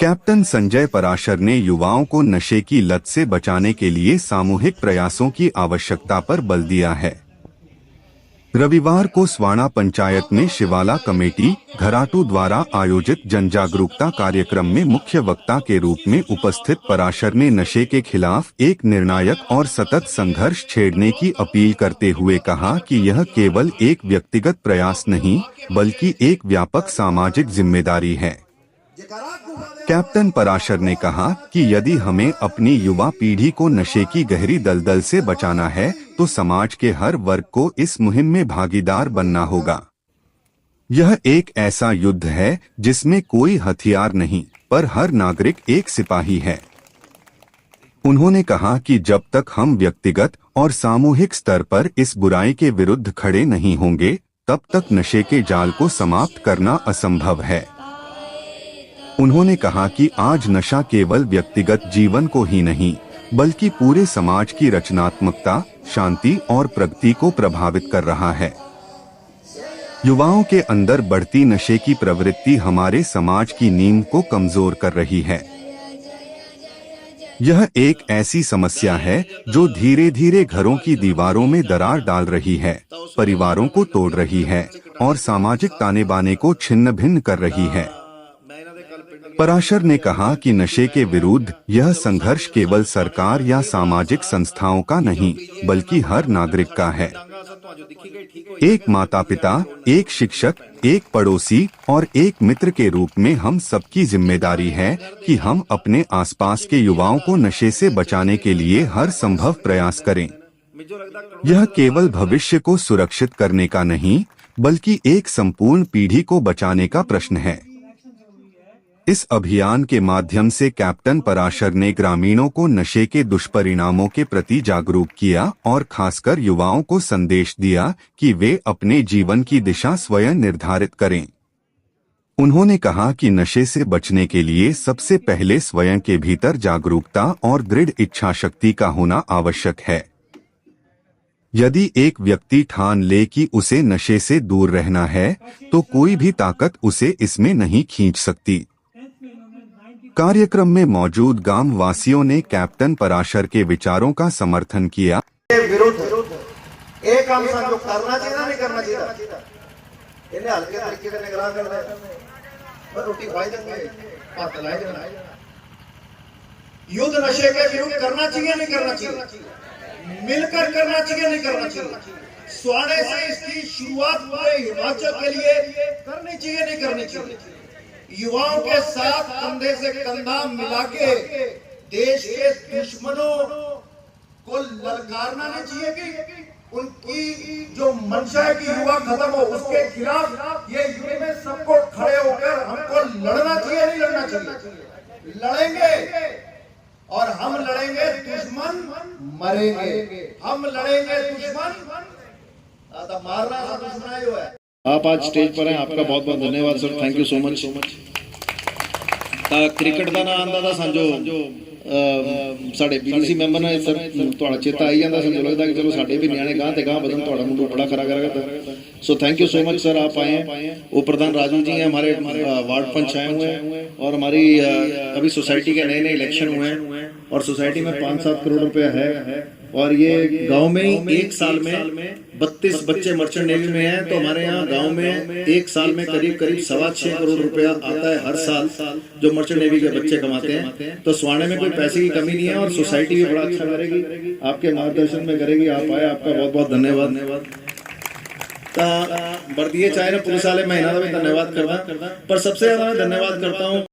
Captain Sanjay Parashar ने युवाओं को नशे की लत से बचाने के लिए सामूहिक प्रयासों की आवश्यकता पर बल दिया है। रविवार को स्वाणा पंचायत में शिवाला कमेटी घराटू द्वारा आयोजित जनजागरूकता कार्यक्रम में मुख्य वक्ता के रूप में उपस्थित पराशर ने नशे के खिलाफ एक निर्णायक और सतत संघर्ष छेड़ने की अपील करते हुए कहा कि यह केवल एक व्यक्तिगत प्रयास नहीं बल्कि एक व्यापक सामाजिक जिम्मेदारी है। कैप्टन पराशर ने कहा कि यदि हमें अपनी युवा पीढ़ी को नशे की गहरी दलदल से बचाना है तो समाज के हर वर्ग को इस मुहिम में भागीदार बनना होगा। यह एक ऐसा युद्ध है जिसमें कोई हथियार नहीं पर हर नागरिक एक सिपाही है। उन्होंने कहा कि जब तक हम व्यक्तिगत और सामूहिक स्तर पर इस बुराई के विरुद्ध खड़े नहीं होंगे तब तक नशे के जाल को समाप्त करना असंभव है। उन्होंने कहा कि आज नशा केवल व्यक्तिगत जीवन को ही नहीं बल्कि पूरे समाज की रचनात्मकता, शांति और प्रगति को प्रभावित कर रहा है। युवाओं के अंदर बढ़ती नशे की प्रवृत्ति हमारे समाज की नींव को कमजोर कर रही है। यह एक ऐसी समस्या है जो धीरे धीरे घरों की दीवारों में दरार डाल रही है, परिवारों को तोड़ रही है और सामाजिक ताने बाने को छिन्न भिन्न कर रही है। पराशर ने कहा कि नशे के विरुद्ध यह संघर्ष केवल सरकार या सामाजिक संस्थाओं का नहीं बल्कि हर नागरिक का है। एक माता-पिता, एक शिक्षक, एक पड़ोसी और एक मित्र के रूप में हम सबकी जिम्मेदारी है कि हम अपने आसपास के युवाओं को नशे से बचाने के लिए हर संभव प्रयास करें। यह केवल भविष्य को सुरक्षित करने का नहीं बल्कि एक संपूर्ण पीढ़ी को बचाने का प्रश्न है। इस अभियान के माध्यम से कैप्टन पराशर ने ग्रामीणों को नशे के दुष्परिणामों के प्रति जागरूक किया और खासकर युवाओं को संदेश दिया कि वे अपने जीवन की दिशा स्वयं निर्धारित करें। उन्होंने कहा कि नशे से बचने के लिए सबसे पहले स्वयं के भीतर जागरूकता और दृढ़ इच्छा शक्ति का होना आवश्यक है। यदि एक व्यक्ति ठान ले कि उसे नशे से दूर रहना है तो कोई भी ताकत उसे इसमें नहीं खींच सकती। कार्यक्रम में मौजूद गांव वासियों ने कैप्टन पराशर के विचारों का समर्थन किया। विरुद्ध एक काम जो करना चाहिए ना नहीं करना चाहिए इन्हें हल्के तरीके से निगरान कर दे रोटी खाई देंगे हाथ लाई देंगे। युद्ध नशे के विरुद्ध करना चाहिए नहीं करना चाहिए, मिलकर करना चाहिए नहीं करना चाहिए। स्वाड़े से इसकी शुरुआत पूरे हिमाचल के लिए करनी चाहिए नहीं करनी चाहिए। युवाओं के साथ कंधे से कंधा मिला के देश के दुश्मनों को ललकारना नहीं चाहिए कि उनकी जो मंशा है कि युवा खत्म हो, उसके खिलाफ ये युद्ध में सबको खड़े होकर हमको लड़ना चाहिए नहीं लड़ना चाहिए। लड़ेंगे और हम लड़ेंगे, दुश्मन मरेंगे। हम लड़ेंगे दुश्मन मारना सा दुश्मन ही है। आप आज स्टेज पर हैं, आपका बहुत बहुत धन्यवाद sir, thank you so much. Cricket का ना आंदा था संजो साढ़े बीडीसी मैंबर ने सर थोड़ा चेता आई जाता संजो लगता कि चलो साढ़े भी न्याणे गांह ते गांह बदन थोड़ा मुंडू बड़ा खरा करेगा। So thank you so much sir, आप आए हैं। उप प्रधान राजू जी हैं, हमारे वार्ड पंच आए हुए हैं और हमारी अभी सोसाइटी के नए नए इलेक्शन हुए हैं और सोसाइटी में 5-7 करोड़ रुपया है और ये गांव में ही एक साल में 32 बच्चे मर्चेंट नेवी में हैं। तो हमारे यहाँ गांव में एक साल में करीब 6.25 करोड़ रुपया आता है हर साल जो मर्चेंट नेवी के बच्चे कमाते हैं। तो स्वाणे में कोई पैसे की कमी नहीं है और सोसाइटी भी बड़ा अच्छा करेगी, आपके मार्गदर्शन में करेगी। आप आए, आपका बहुत बहुत धन्यवाद। बर्दिए चाहे ना पुलिस वाले मैं इन्होंने भी धन्यवाद करता पर सबसे ज्यादा मैं धन्यवाद करता हूँ